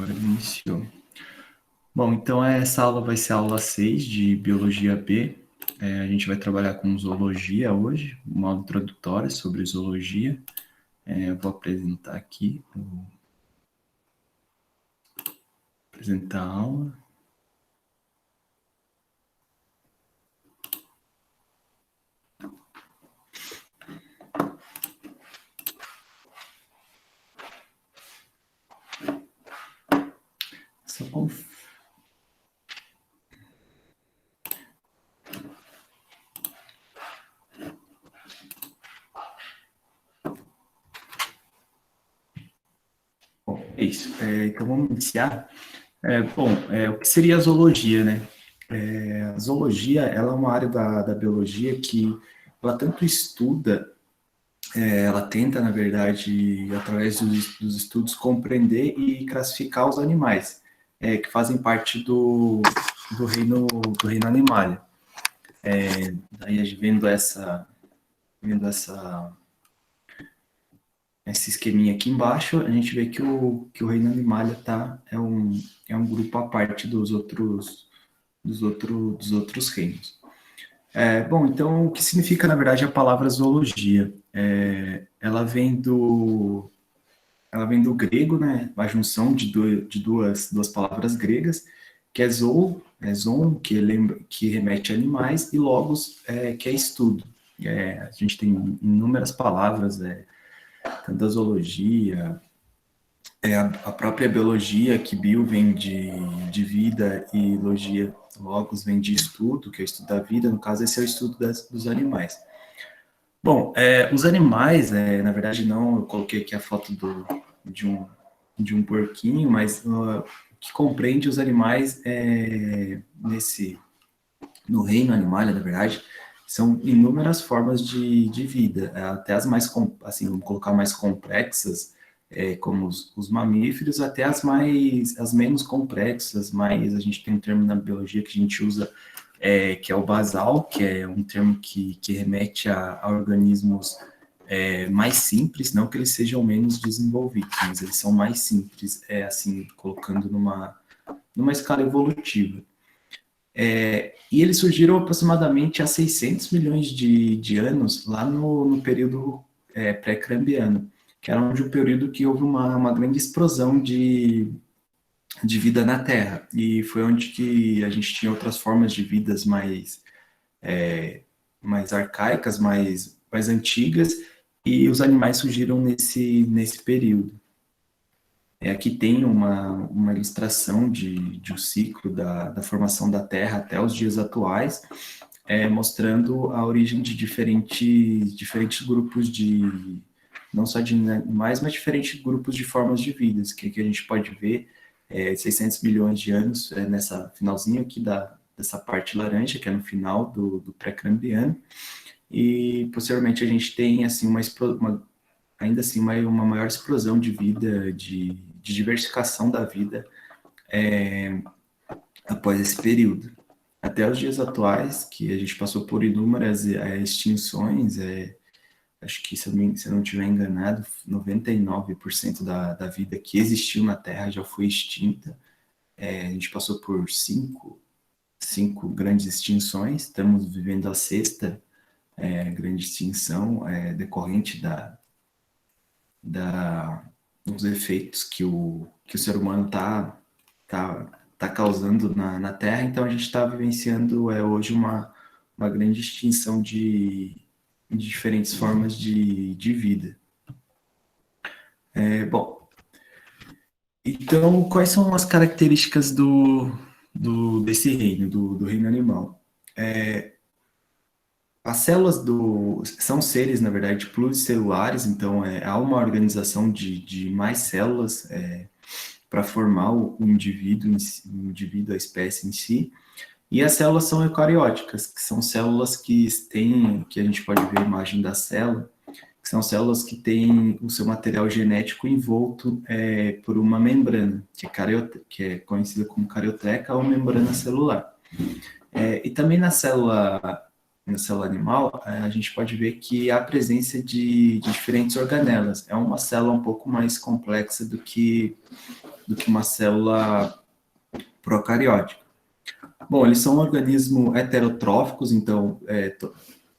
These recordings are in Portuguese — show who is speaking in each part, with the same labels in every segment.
Speaker 1: Agora iniciou. Bom, então essa aula vai ser a aula 6 de Biologia B. A gente vai trabalhar com zoologia hoje, uma aula introdutória sobre zoologia. Eu vou apresentar aqui, apresentar a aula. Só Bom, é isso. Então vamos iniciar. O que seria a zoologia, né? A zoologia, ela é uma área da biologia que ela tanto estuda, ela tenta, na verdade, através dos estudos, compreender e classificar os animais, que fazem parte do reino animal. Daí, vendo esse esqueminha aqui embaixo, a gente vê que o reino animalia é um grupo à parte dos outros reinos. Bom, então, o que significa, na verdade, a palavra zoologia? Ela vem do grego, né? A junção de duas palavras gregas, que é zoon, que remete a animais, e logos, que é estudo. A gente tem inúmeras palavras, tanto da zoologia, a própria biologia, que bio vem de vida e logia, logos vem de estudo, que é o estudo da vida, no caso esse é o estudo dos animais. Bom, os animais, na verdade não, eu coloquei aqui a foto de um porquinho, mas o que compreende os animais no reino animal, na verdade, são inúmeras formas de vida, até as mais, assim, vamos colocar mais complexas, como os mamíferos, até as menos complexas, mas a gente tem um termo na biologia que a gente usa, que é o basal, que é um termo que remete a organismos mais simples, não que eles sejam menos desenvolvidos, mas eles são mais simples, assim, colocando numa escala evolutiva. E eles surgiram aproximadamente há 600 milhões de anos, lá no período pré-cambriano, que era onde um período que houve uma grande explosão de vida na Terra, e foi onde que a gente tinha outras formas de vidas mais arcaicas, mais antigas, e os animais surgiram nesse período. Aqui tem uma ilustração de um ciclo da formação da Terra até os dias atuais, mostrando a origem de diferentes grupos não só de animais, mas diferentes grupos de formas de vida, que a gente pode ver 600 milhões de anos nessa finalzinho aqui dessa parte laranja, que é no final do pré-cambriano, e posteriormente a gente tem assim ainda assim uma maior explosão de vida, de diversificação da vida após esse período. Até os dias atuais, que a gente passou por inúmeras extinções, acho que, se eu não estiver enganado, 99% da vida que existiu na Terra já foi extinta. A gente passou por cinco grandes extinções, estamos vivendo a sexta grande extinção, decorrente dos efeitos que o ser humano tá causando na Terra. Então a gente está vivenciando hoje uma grande extinção de diferentes formas de vida. Bom, então quais são as características desse reino, do reino animal? As células são seres, na verdade, pluricelulares, então há uma organização de mais células para formar o indivíduo, a espécie em si. E as células são eucarióticas, que são células que a gente pode ver a imagem da célula, que são células que têm o seu material genético envolto por uma membrana, que é conhecida como carioteca ou membrana celular. E também na célula animal, a gente pode ver que há a presença de diferentes organelas. É uma célula um pouco mais complexa do que uma célula procariótica. Bom, eles são organismos heterotróficos, então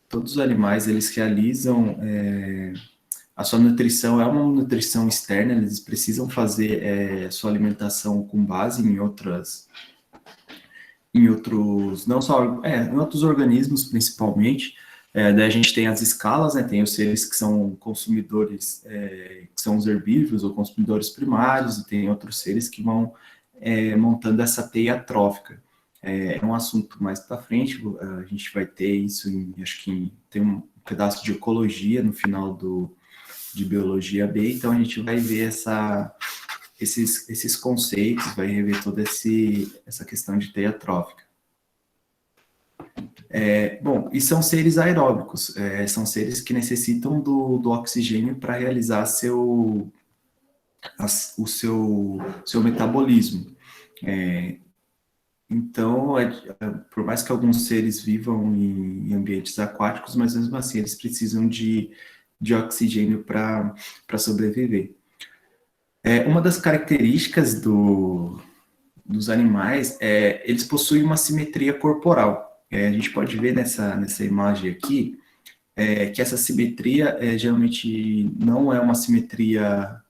Speaker 1: todos os animais eles realizam a sua nutrição é uma nutrição externa, eles precisam fazer sua alimentação com base em outros, não só, em outros organismos principalmente. Daí a gente tem as escalas, né? Tem os seres que são consumidores, que são os herbívoros ou consumidores primários, e tem outros seres que vão montando essa teia trófica. É um assunto mais para frente, a gente vai ter isso, acho que tem um pedaço de ecologia no final de biologia B, então a gente vai ver esses conceitos, vai rever toda essa questão de teia trófica. Bom, e são seres aeróbicos, são seres que necessitam do oxigênio para realizar o seu metabolismo. Então, por mais que alguns seres vivam em ambientes aquáticos, mas mesmo assim eles precisam de oxigênio para sobreviver. Uma das características dos animais eles possuem uma simetria corporal. A gente pode ver nessa imagem aqui que essa simetria geralmente não é uma simetria.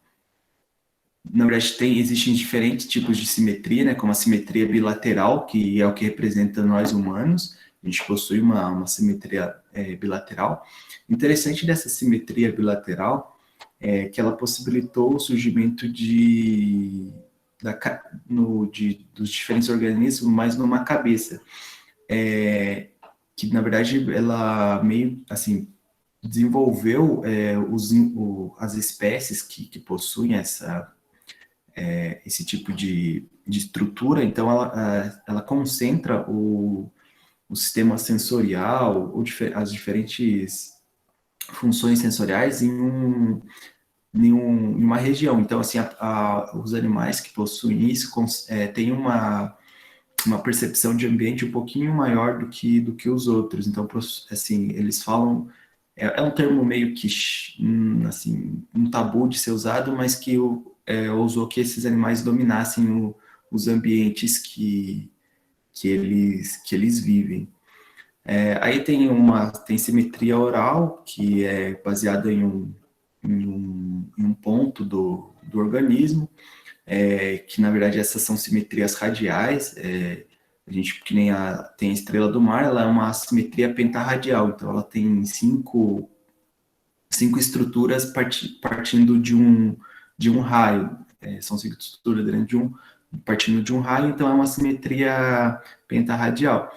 Speaker 1: Na verdade, existem diferentes tipos de simetria, né, como a simetria bilateral, que é o que representa nós humanos. A gente possui uma simetria bilateral. Interessante dessa simetria bilateral é que ela possibilitou o surgimento dos diferentes organismos, mas numa cabeça. Que, na verdade, ela meio, assim, desenvolveu as espécies que possuem esse tipo de estrutura, então ela concentra o sistema sensorial, as diferentes funções sensoriais em uma região. Então, assim, os animais que possuem isso têm uma percepção de ambiente um pouquinho maior do que os outros. Então, assim, eles falam... É um termo meio que, assim, um tabu de ser usado, mas que ousou que esses animais dominassem os ambientes que eles vivem. Aí tem simetria oral, que é baseada em um ponto do organismo, que na verdade essas são simetrias radiais. A gente, que nem tem a estrela do mar, ela é uma simetria pentarradial, então ela tem cinco estruturas partindo de um raio. São 5 estruturas dentro partindo de um raio, então é uma simetria pentarradial.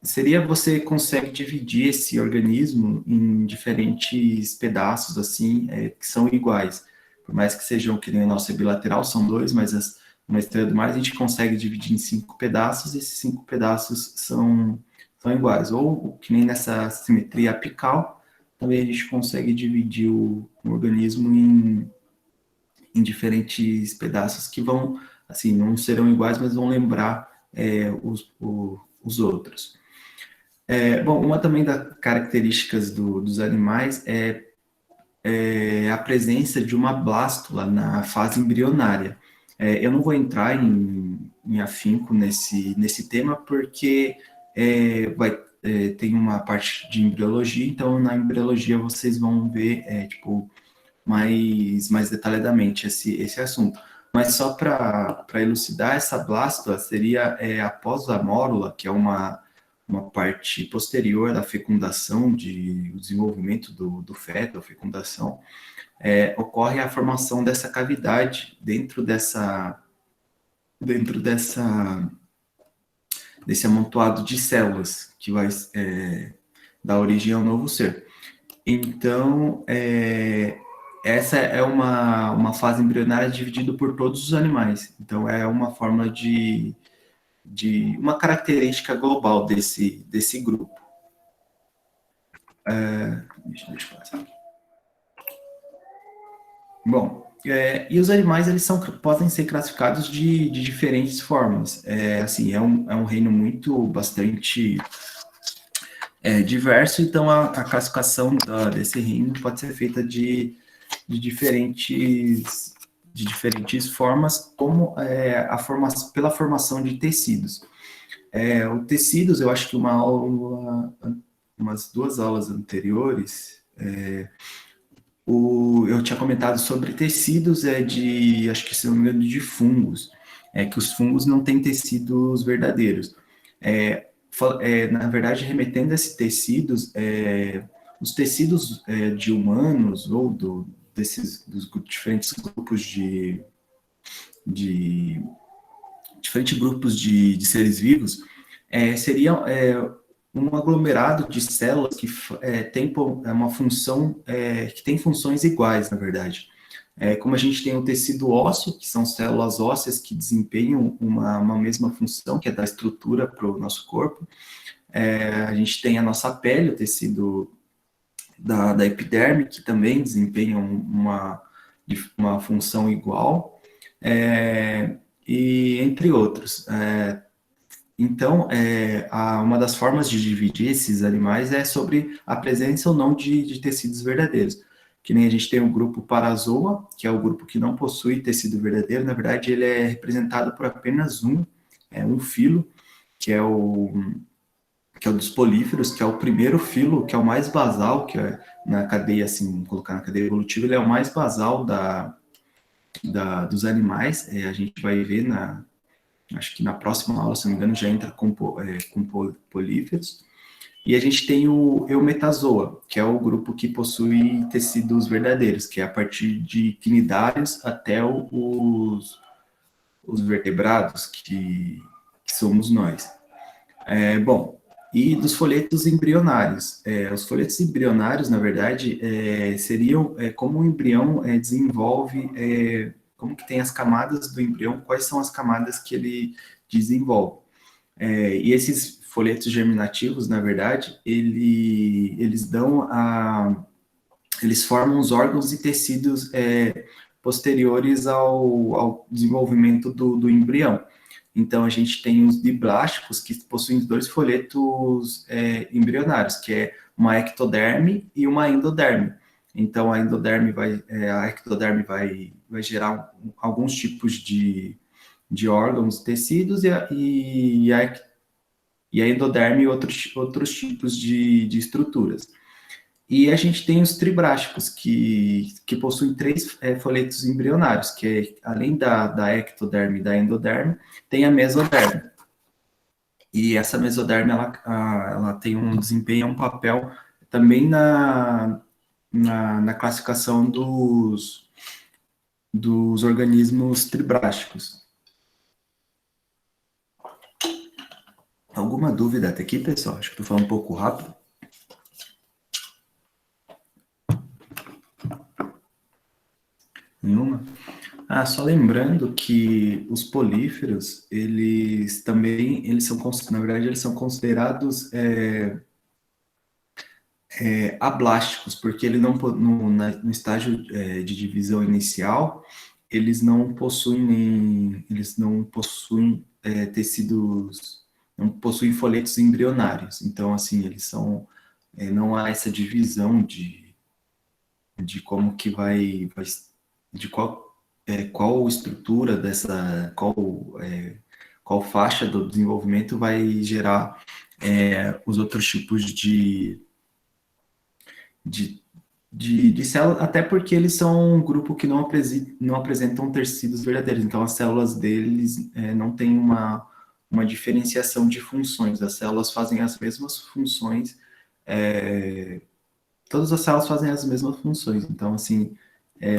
Speaker 1: Você consegue dividir esse organismo em diferentes pedaços, assim, que são iguais. Por mais que sejam, que nem a nossa bilateral, são 2, mas uma estrela do mar a gente consegue dividir em 5 pedaços, e esses 5 pedaços são iguais. Ou, que nem nessa simetria apical, também a gente consegue dividir o organismo em diferentes pedaços que vão, assim, não serão iguais, mas vão lembrar os outros. Bom, uma também das características dos animais é a presença de uma blástula na fase embrionária. Eu não vou entrar em afinco nesse tema, porque tem uma parte de embriologia, então na embriologia vocês vão ver mais detalhadamente esse assunto. Mas só para elucidar, essa blástula seria após a mórula, que é uma parte posterior da fecundação, o desenvolvimento do feto, a fecundação, ocorre a formação dessa cavidade dentro desse amontoado de células que vai dar origem ao novo ser. Então, essa é uma fase embrionária dividida por todos os animais. Então, é uma forma de uma característica global desse grupo. Deixa eu passar aqui. Bom, e os animais podem ser classificados de diferentes formas. Assim, é um reino bastante diverso, então a classificação desse reino pode ser feita de diferentes de diferentes formas, como pela formação de tecidos. O tecidos, eu acho que umas 2 aulas anteriores, eu tinha comentado sobre tecidos, acho que se não me engano, de fungos, que os fungos não têm tecidos verdadeiros. Na verdade, remetendo a esses tecidos, os tecidos de humanos ou dos diferentes grupos de diferentes grupos de seres vivos, seriam um aglomerado de células que tem uma função, que tem funções iguais, na verdade. Como a gente tem o tecido ósseo, que são células ósseas que desempenham uma mesma função, que é dar estrutura para o nosso corpo. A gente tem a nossa pele, o tecido da epiderme, que também desempenha uma função igual, e entre outros. Então, uma das formas de dividir esses animais é sobre a presença ou não de tecidos verdadeiros. Que nem a gente tem o grupo Parazoa, que é o grupo que não possui tecido verdadeiro. Na verdade, ele é representado por apenas um filo, que é o dos políferos, que é o primeiro filo, que é o mais basal, que é na cadeia, assim, vamos colocar na cadeia evolutiva, ele é o mais basal dos animais. A gente vai ver acho que na próxima aula, se não me engano, já entra com políferos. E a gente tem o Eumetazoa, que é o grupo que possui tecidos verdadeiros, que é a partir de quinidários até os vertebrados, que somos nós. Bom, e dos folhetos embrionários. Os folhetos embrionários, na verdade, seriam como o embrião desenvolve, como que tem as camadas do embrião, quais são as camadas que ele desenvolve. E esses folhetos germinativos, na verdade, eles formam os órgãos e tecidos posteriores ao desenvolvimento do embrião. Então, a gente tem os diblásticos, que possuem 2 folhetos embrionários, que é uma ectoderme e uma endoderme. Então, a ectoderme vai gerar alguns tipos de órgãos, tecidos, e a endoderme outros tipos de estruturas. E a gente tem os tribrásticos, que possuem 3 folhetos embrionários, que além da ectoderme e da endoderme, tem a mesoderme. E essa mesoderme, ela tem um desempenho, um papel também na classificação dos organismos tribrásticos. Alguma dúvida até aqui, pessoal? Acho que estou falando um pouco rápido. Nenhuma? Só lembrando que os políferos, eles são, na verdade, eles são considerados ablásticos, porque ele no estágio de divisão inicial, eles não possuem tecidos, não possuem folhetos embrionários. Então, assim, eles são, não há essa divisão de como que de qual estrutura qual faixa do desenvolvimento vai gerar os outros tipos de células, até porque eles são um grupo que não apresentam tecidos verdadeiros, então as células deles não têm uma diferenciação de funções, as células fazem as mesmas funções, todas as células fazem as mesmas funções, então, assim,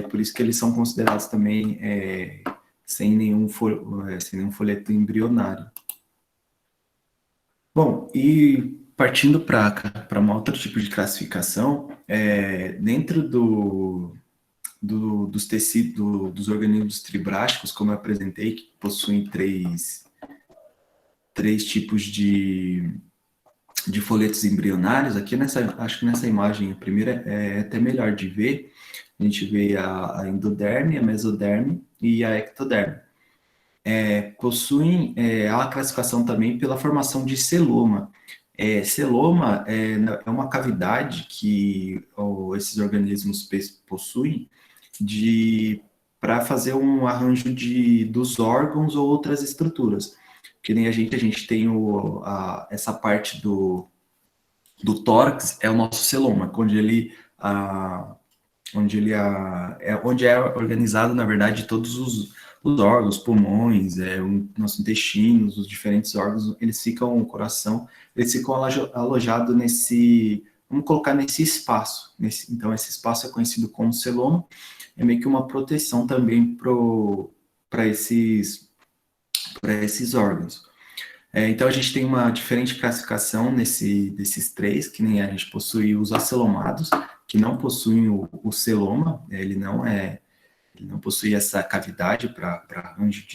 Speaker 1: por isso que eles são considerados também sem nenhum folheto embrionário. Bom, e partindo para um outro tipo de classificação, dentro dos tecidos, dos organismos tribrásticos, como eu apresentei, que possuem três tipos de folhetos embrionários, aqui acho que nessa imagem, a primeira é até melhor de ver, a gente vê a endoderme, a mesoderme e a ectoderme. Possuem a classificação também pela formação de celoma. Celoma é uma cavidade que esses organismos possuem para fazer um arranjo dos órgãos ou outras estruturas. Que nem a gente tem essa parte do tórax, é o nosso celoma, onde é organizado, na verdade, todos os órgãos, pulmões, o nosso intestino, os diferentes órgãos, eles ficam, o coração, eles ficam alojados vamos colocar nesse espaço. Então, esse espaço é conhecido como celoma, é meio que uma proteção também para esses órgãos. Então, a gente tem uma diferente classificação desses três, que nem a gente possui os acelomados, que não possuem o celoma, ele não possui essa cavidade para arranjo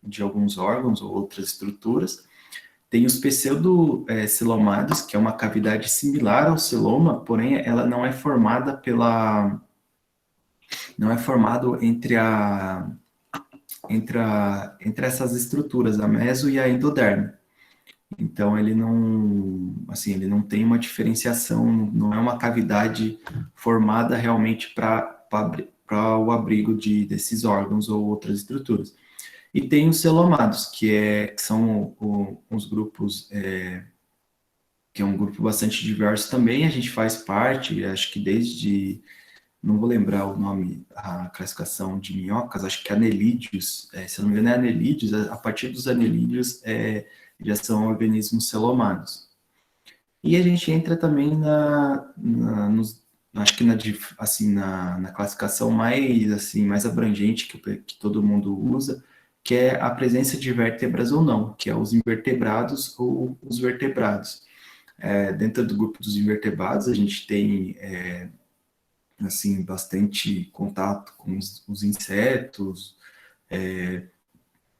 Speaker 1: de alguns órgãos ou outras estruturas. Tem os pseudocelomados, que é uma cavidade similar ao celoma, porém ela não é formada não é formado entre essas estruturas, a meso e a endoderme. Então ele não tem uma diferenciação, não é uma cavidade formada realmente para o abrigo desses órgãos ou outras estruturas. E tem os celomados, que são os grupos, que é um grupo bastante diverso também, a gente faz parte, acho que não vou lembrar o nome, a classificação de minhocas, acho que anelídeos, se eu não me engano é anelídeos, a partir dos anelídeos já são organismos celomados. E a gente entra também acho que na classificação mais abrangente que todo mundo usa, que é a presença de vértebras ou não, que é os invertebrados ou os vertebrados. Dentro do grupo dos invertebrados, a gente tem bastante contato com os insetos,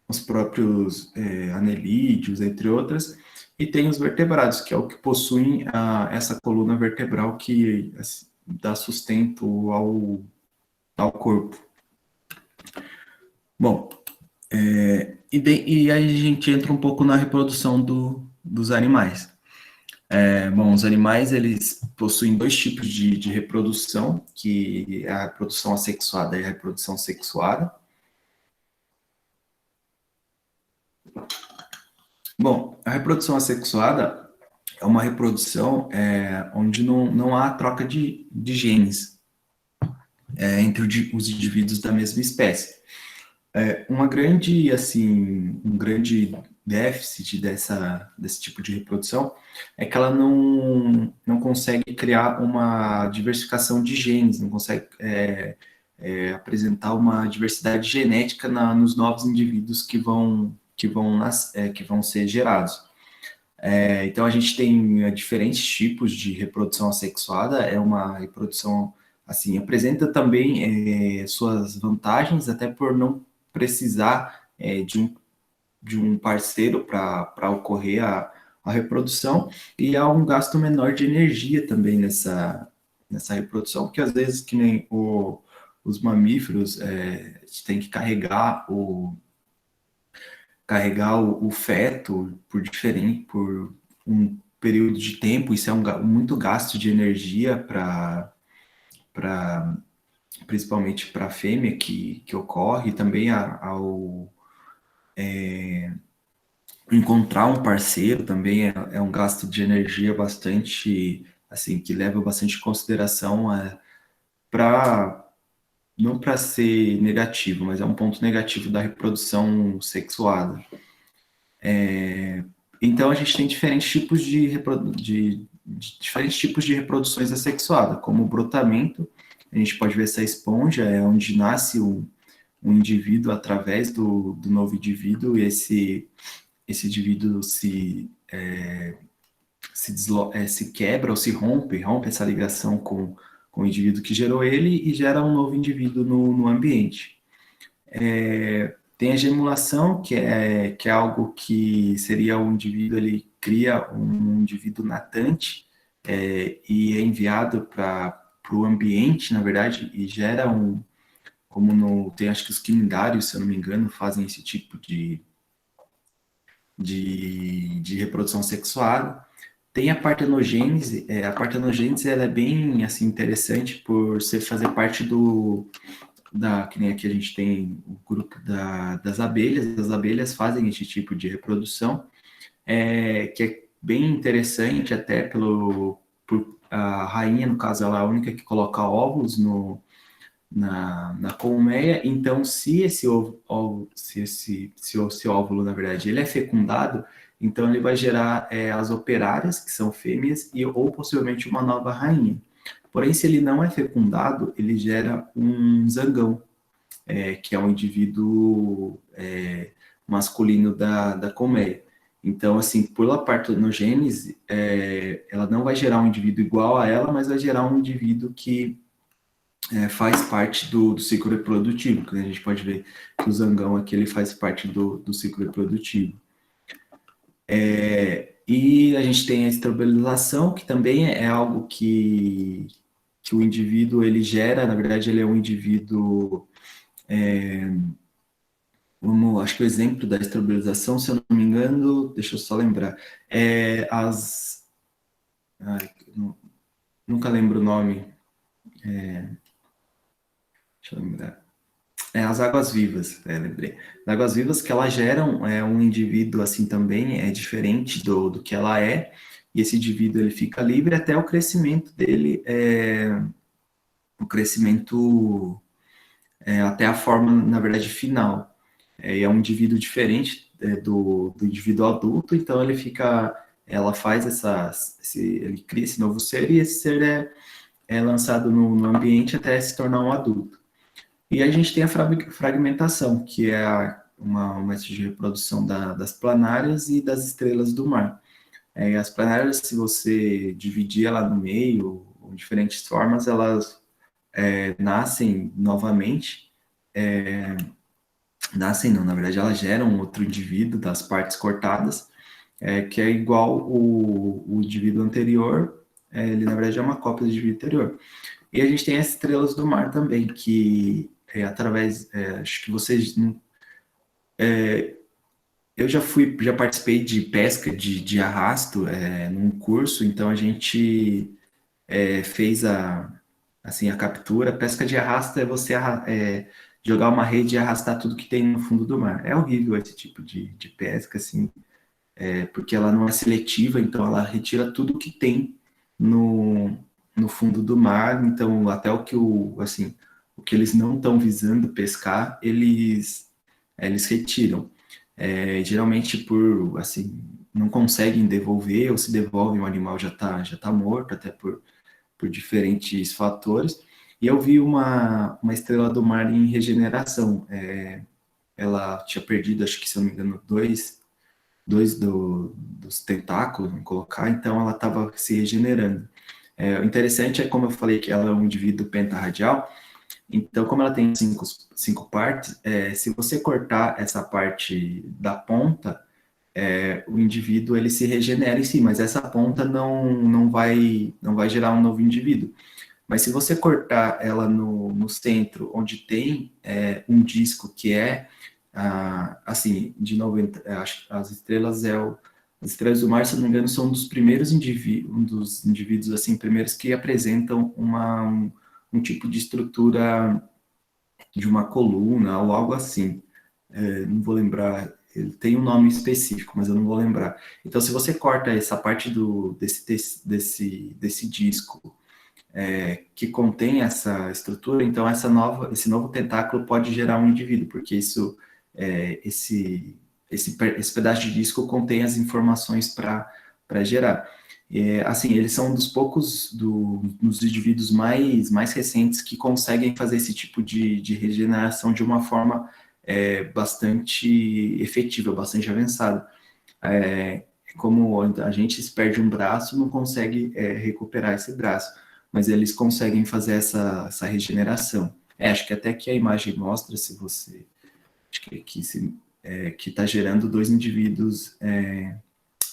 Speaker 1: os próprios anelídeos, entre outras, e tem os vertebrados, que é o que possuem essa coluna vertebral que dá sustento ao corpo. Bom, e aí a gente entra um pouco na reprodução dos animais. Bom, os animais, eles possuem dois tipos de reprodução, que é a reprodução assexuada e a reprodução sexuada. Bom, a reprodução assexuada é uma reprodução onde não há troca de genes entre os indivíduos da mesma espécie. Um grande déficit desse tipo de reprodução é que ela não consegue criar uma diversificação de genes, não consegue apresentar uma diversidade genética nos novos indivíduos que vão ser gerados. Então, a gente tem diferentes tipos de reprodução assexuada, é uma reprodução, assim, apresenta também suas vantagens, até por não precisar de um parceiro para ocorrer a reprodução, e há um gasto menor de energia também nessa reprodução, porque às vezes, que nem os mamíferos, tem que carregar o feto por um período de tempo, isso é muito gasto de energia principalmente para a fêmea que ocorre, também ao encontrar um parceiro também é um gasto de energia bastante, assim, que leva bastante em consideração não para ser negativo, mas é um ponto negativo da reprodução sexuada. Então, a gente tem diferentes tipos diferentes tipos de reproduções assexuadas, como o brotamento. A gente pode ver essa esponja, é onde nasce um indivíduo através do novo indivíduo, e esse indivíduo se quebra ou se rompe essa ligação com o indivíduo que gerou ele e gera um novo indivíduo no ambiente. Tem a gemulação, que é algo que seria um indivíduo, ele cria um indivíduo natante e é enviado para o ambiente, na verdade, e gera tem acho que os quinidários, se eu não me engano, fazem esse tipo de reprodução sexuada. Tem a partenogênese. A partenogênese ela é bem assim, interessante por fazer parte que nem aqui a gente tem o grupo das abelhas, as abelhas fazem esse tipo de reprodução, que é bem interessante, até por a rainha, no caso, ela é a única que coloca ovos na colmeia. Então, se esse se esse óvulo, na verdade, ele é fecundado, então ele vai gerar as operárias, que são fêmeas, ou possivelmente uma nova rainha. Porém, se ele não é fecundado, ele gera um zangão, que é um indivíduo masculino da colmeia. Então, assim, pela partenogênese, ela não vai gerar um indivíduo igual a ela, mas vai gerar um indivíduo que faz parte do ciclo reprodutivo, que a gente pode ver que o zangão aqui ele faz parte do ciclo reprodutivo. E a gente tem a estabilização, que também é algo que o indivíduo ele gera, na verdade ele é um indivíduo, acho que o exemplo da estabilização, se eu não me engano, deixa eu só lembrar, ai, nunca lembro o nome, deixa eu lembrar. As águas-vivas, lembrei. As águas-vivas que elas geram um indivíduo assim também, é diferente do que ela é, e esse indivíduo ele fica livre até o crescimento dele, o crescimento até a forma, na verdade, final. É um indivíduo diferente do indivíduo adulto, então ela faz ele cria esse novo ser, e esse ser é lançado no ambiente até se tornar um adulto. E a gente tem a fragmentação, que é uma de reprodução das planárias e das estrelas do mar. As planárias, se você dividir ela no meio, de diferentes formas, elas nascem novamente. Nascem não, na verdade, elas geram outro indivíduo das partes cortadas, que é igual o indivíduo anterior, ele na verdade é uma cópia do indivíduo anterior. E a gente tem as estrelas do mar também, que acho que vocês, eu já participei de pesca de arrasto num curso, então a gente fez a captura. Pesca de arrasto é você jogar uma rede e arrastar tudo que tem no fundo do mar. É horrível esse tipo de pesca, assim, porque ela não é seletiva, então ela retira tudo que tem no, no fundo do mar. Então, até assim, o que eles não estão visando pescar, eles retiram. Geralmente assim, não conseguem devolver, ou se devolvem, o animal já tá morto, até por diferentes fatores. E eu vi uma estrela do mar em regeneração. Ela tinha perdido, acho que, se eu não me engano, dois dos tentáculos, vamos colocar, então ela estava se regenerando. O interessante é, como eu falei, que ela é um indivíduo pentarradial, então, como ela tem cinco partes, se você cortar essa parte da ponta, o indivíduo ele se regenera em si, mas essa ponta não vai gerar um novo indivíduo. Mas se você cortar ela no centro, onde tem um disco que assim, de 90, acho que as estrelas do mar, se não me engano, são um dos indivíduos assim, primeiros que apresentam um tipo de estrutura de uma coluna ou algo assim. Não vou lembrar, ele tem um nome específico, mas eu não vou lembrar. Então, se você corta essa parte desse disco que contém essa estrutura, então esse novo tentáculo pode gerar um indivíduo, porque esse pedaço de disco contém as informações para gerar. Assim, eles são um dos poucos dos indivíduos mais recentes que conseguem fazer esse tipo de regeneração de uma forma bastante efetiva, bastante avançada. Como a gente se perde um braço, não consegue recuperar esse braço, mas eles conseguem fazer essa regeneração. Acho que até que a imagem mostra, se você, acho que está gerando dois indivíduos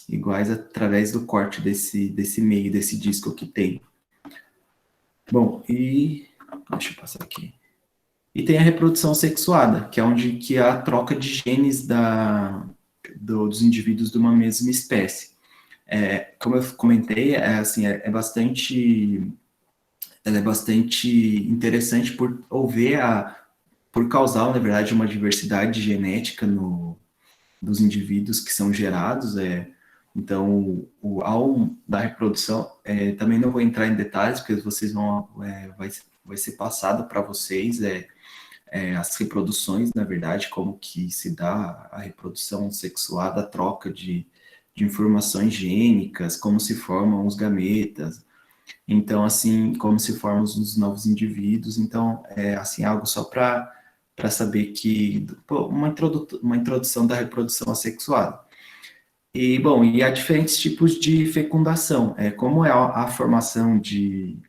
Speaker 1: iguais através do corte desse meio, desse disco que tem. Bom, deixa eu passar aqui. E tem a reprodução sexuada, que é onde que há a troca de genes dos indivíduos de uma mesma espécie. Como eu comentei, assim, ela é bastante interessante por ver por causar, na verdade, uma diversidade genética dos indivíduos que são gerados, então, ao da reprodução, também não vou entrar em detalhes, porque vocês vai ser passado para vocês, as reproduções, na verdade, como que se dá a reprodução sexuada, a troca de informações gênicas, como se formam os gametas, então, assim, como se formam os novos indivíduos, então, assim, algo só para saber que, pô, uma introdução da reprodução assexuada. E, bom, e há diferentes tipos de fecundação, como é a formação de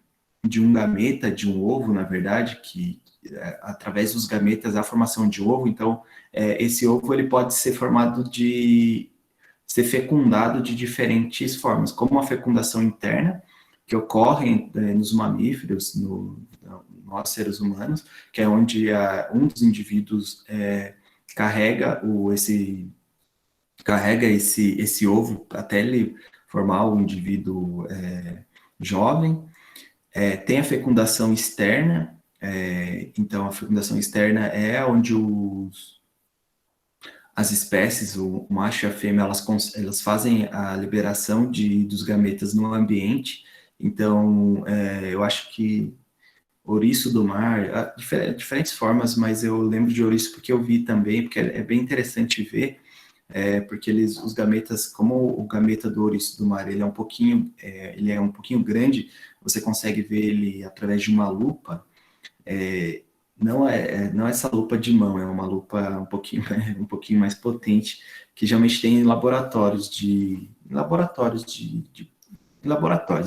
Speaker 1: um gameta, de um ovo, na verdade, que através dos gametas a formação de ovo, então esse ovo ele pode ser ser fecundado de diferentes formas, como a fecundação interna, que ocorre nos mamíferos, nós seres humanos, que é onde um dos indivíduos carrega esse ovo até ele formar o indivíduo jovem. Tem a fecundação externa, então a fecundação externa é onde as espécies, o macho e a fêmea, elas fazem a liberação dos gametas no ambiente. Então, eu acho que ouriço do mar, diferentes formas, mas eu lembro de ouriço porque eu vi também, porque é bem interessante ver, porque os gametas, como o gameta do ouriço do mar, ele é um pouquinho grande, você consegue ver ele através de uma lupa, não é essa lupa de mão, é uma lupa um pouquinho mais potente, que geralmente tem em laboratórios,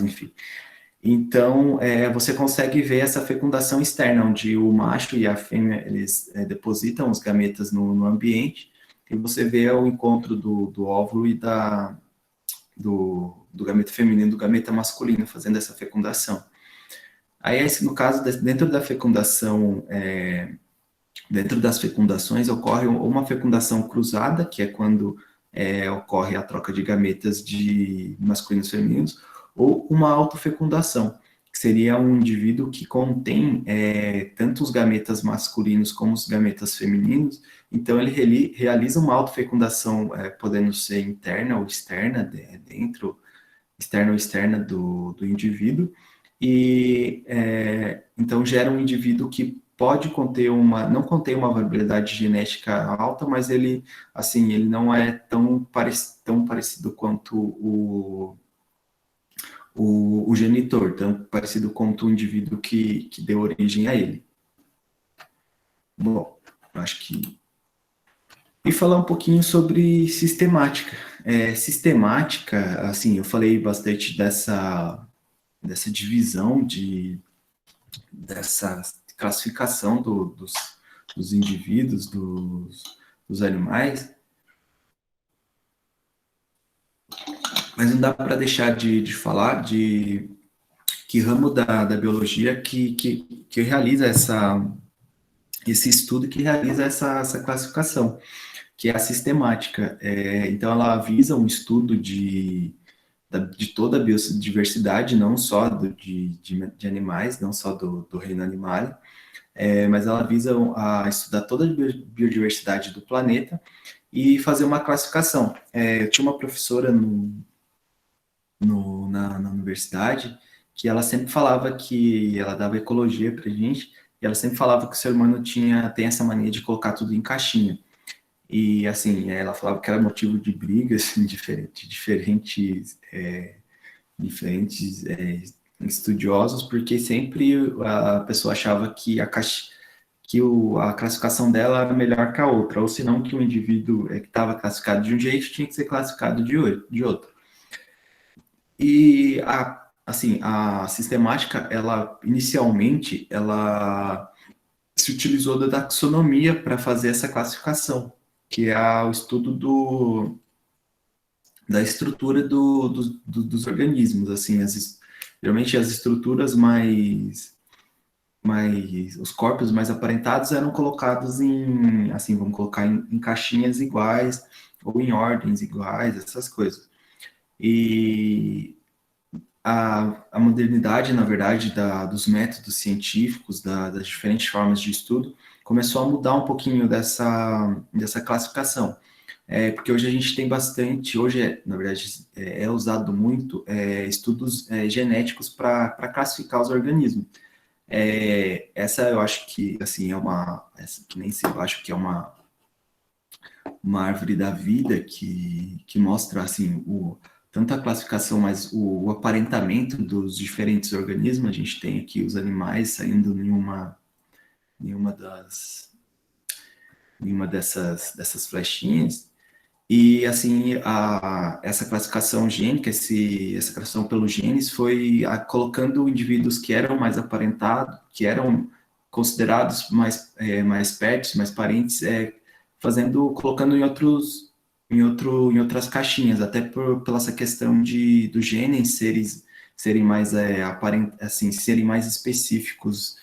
Speaker 1: enfim. Então, você consegue ver essa fecundação externa, onde o macho e a fêmea, eles depositam os gametas no ambiente, e você vê o encontro do óvulo e do gameta feminino e do gameta masculino, fazendo essa fecundação. Aí, no caso, dentro das fecundações, ocorre uma fecundação cruzada, que é quando ocorre a troca de gametas de masculinos e femininos, ou uma autofecundação, que seria um indivíduo que contém tanto os gametas masculinos como os gametas femininos, então ele realiza uma autofecundação, podendo ser interna ou externa, externa ou externa do indivíduo, e então gera um indivíduo que pode não conter uma variabilidade genética alta, mas ele, assim, ele não é tão parecido quanto o genitor, tão parecido quanto o indivíduo que deu origem a ele. Bom, acho que... E falar um pouquinho sobre sistemática. Sistemática, assim, eu falei bastante dessa divisão, dessa classificação dos indivíduos, dos animais, mas não dá para deixar de falar de que ramo da biologia que realiza esse estudo, que realiza essa classificação, que é a sistemática. Então, ela visa um estudo de toda a biodiversidade, não só de animais, não só do reino animal, mas ela visa estudar toda a biodiversidade do planeta e fazer uma classificação. Eu tinha uma professora na universidade que ela sempre falava que ela dava ecologia para gente, e ela sempre falava que o ser humano tem essa mania de colocar tudo em caixinha. E, assim, ela falava que era motivo de brigas diferentes estudiosos, porque sempre a pessoa achava que a classificação dela era melhor que a outra, ou senão que o indivíduo que estava classificado de um jeito tinha que ser classificado de outro. E, assim, a sistemática, inicialmente, ela se utilizou da taxonomia para fazer essa classificação, que é o estudo da estrutura dos organismos, assim, geralmente as estruturas os corpos mais aparentados eram colocados assim, vamos colocar em caixinhas iguais, ou em ordens iguais, essas coisas. E a modernidade, na verdade, dos métodos científicos, das diferentes formas de estudo, começou a mudar um pouquinho dessa classificação. Porque hoje a gente tem bastante, hoje, na verdade, é usado muito estudos genéticos para classificar os organismos. Essa eu acho que, assim, que nem sei, eu acho que é uma árvore da vida que mostra, assim, tanto a classificação, mas o aparentamento dos diferentes organismos. A gente tem aqui os animais saindo em uma dessas flechinhas. E, assim, essa classificação gênica, essa classificação pelos genes foi colocando indivíduos que eram mais aparentados, que eram considerados mais perto, mais parentes, colocando em outras caixinhas, até pela essa questão dos genes serem mais, assim, serem mais específicos,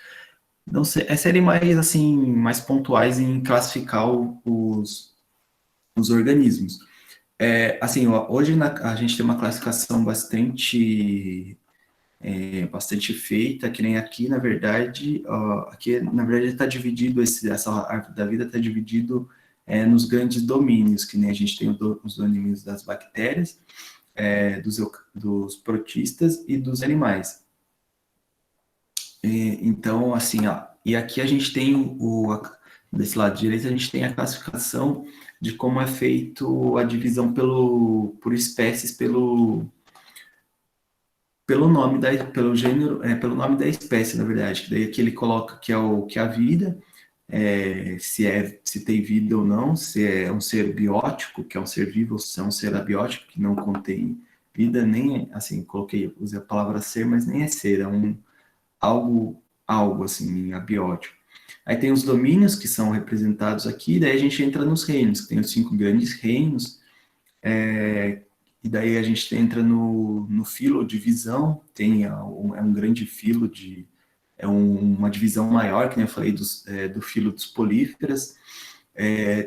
Speaker 1: não sei, serem mais, assim, mais pontuais em classificar os organismos. Assim, hoje a gente tem uma classificação bastante feita, que nem aqui, na verdade, aqui, na verdade, está dividido, essa árvore da vida está dividido nos grandes domínios, que nem a gente tem os domínios das bactérias, dos protistas e dos animais. Então, assim, e aqui a gente tem desse lado direito, a gente tem a classificação de como é feito a divisão por espécies, pelo gênero, pelo nome da espécie, na verdade, que daí aqui ele coloca que é a vida, se tem vida ou não, se é um ser biótico, que é um ser vivo, ou se é um ser abiótico, que não contém vida, nem, assim, usei a palavra ser, mas nem é ser, algo assim, abiótico. Aí tem os domínios que são representados aqui, daí a gente entra nos reinos, que tem os 5 grandes reinos, e daí a gente entra no filo, divisão, é um grande filo, uma divisão maior, que nem eu falei, do filo dos políferas.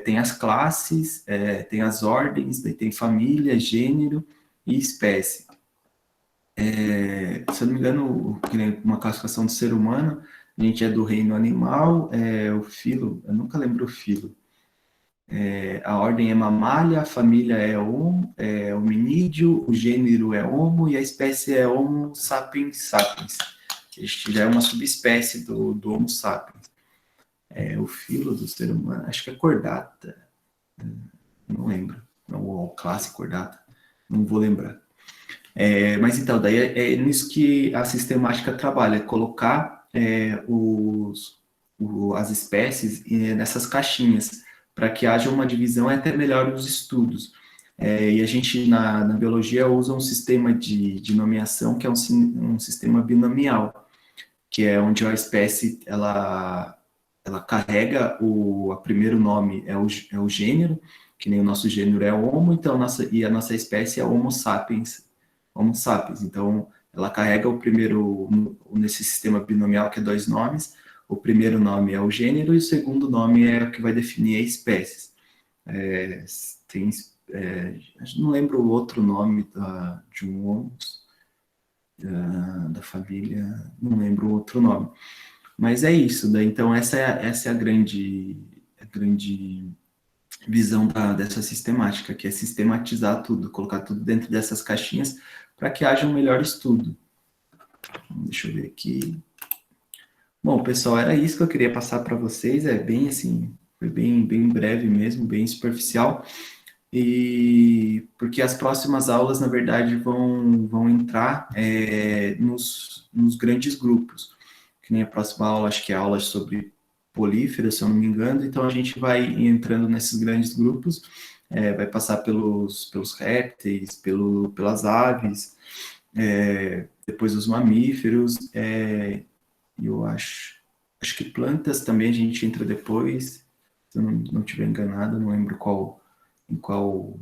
Speaker 1: Tem as classes, tem as ordens, daí tem família, gênero e espécie. Se eu não me engano, uma classificação do ser humano, a gente é do reino animal, o filo, eu nunca lembro o filo. A ordem é mamália, a família é hominídeo, o gênero é Homo e a espécie é Homo sapiens sapiens. Este já é uma subespécie do Homo sapiens. O filo do ser humano, acho que é cordata, não lembro. Não, o classe cordata, não vou lembrar. Mas então, daí é nisso que a sistemática trabalha, colocar as espécies nessas caixinhas, para que haja uma divisão e até melhor os estudos. E a gente, na biologia, usa um sistema de nomeação, que é um sistema binomial, que é onde a espécie, ela carrega o primeiro nome, é o gênero, que nem o nosso gênero é Homo, então a nossa espécie é Homo sapiens, Homo sapiens. Então, ela carrega o primeiro, nesse sistema binomial, que é 2 nomes, o primeiro nome é o gênero e o segundo nome é o que vai definir a espécie. Tem, não lembro o outro nome de um Homo, da família, não lembro o outro nome. Mas é isso, daí, então essa é a grande visão dessa sistemática, que é sistematizar tudo, colocar tudo dentro dessas caixinhas para que haja um melhor estudo. Deixa eu ver aqui. Bom, pessoal, era isso que eu queria passar para vocês, bem assim, foi bem breve mesmo, bem superficial, e porque as próximas aulas, na verdade, vão entrar nos grandes grupos, que nem a próxima aula, acho que é aula sobre polífera, se eu não me engano, então a gente vai entrando nesses grandes grupos, vai passar pelos répteis, pelas aves, depois os mamíferos, e eu acho que plantas também a gente entra depois, se eu não estiver enganado, não lembro em qual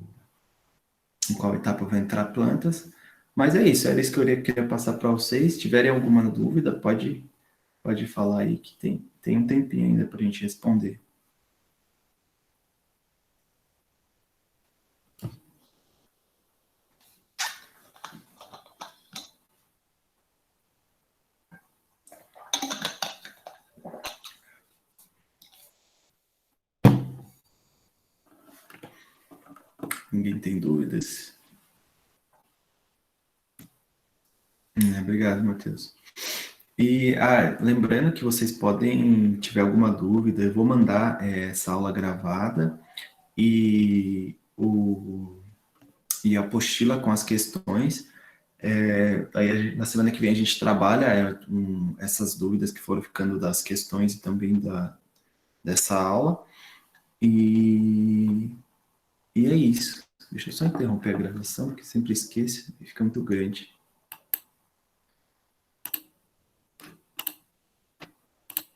Speaker 1: etapa vai entrar plantas, mas é isso, era isso que eu queria passar para vocês. Se tiverem alguma dúvida, pode falar aí, que tem um tempinho ainda para a gente responder. Ninguém tem dúvidas? Obrigado, Matheus. E lembrando que vocês podem, tiver alguma dúvida, eu vou mandar essa aula gravada e, e a apostila com as questões. Aí na semana que vem a gente trabalha essas dúvidas que foram ficando das questões e também dessa aula. E, e é isso. Deixa eu só interromper a gravação, porque sempre esqueço e fica muito grande.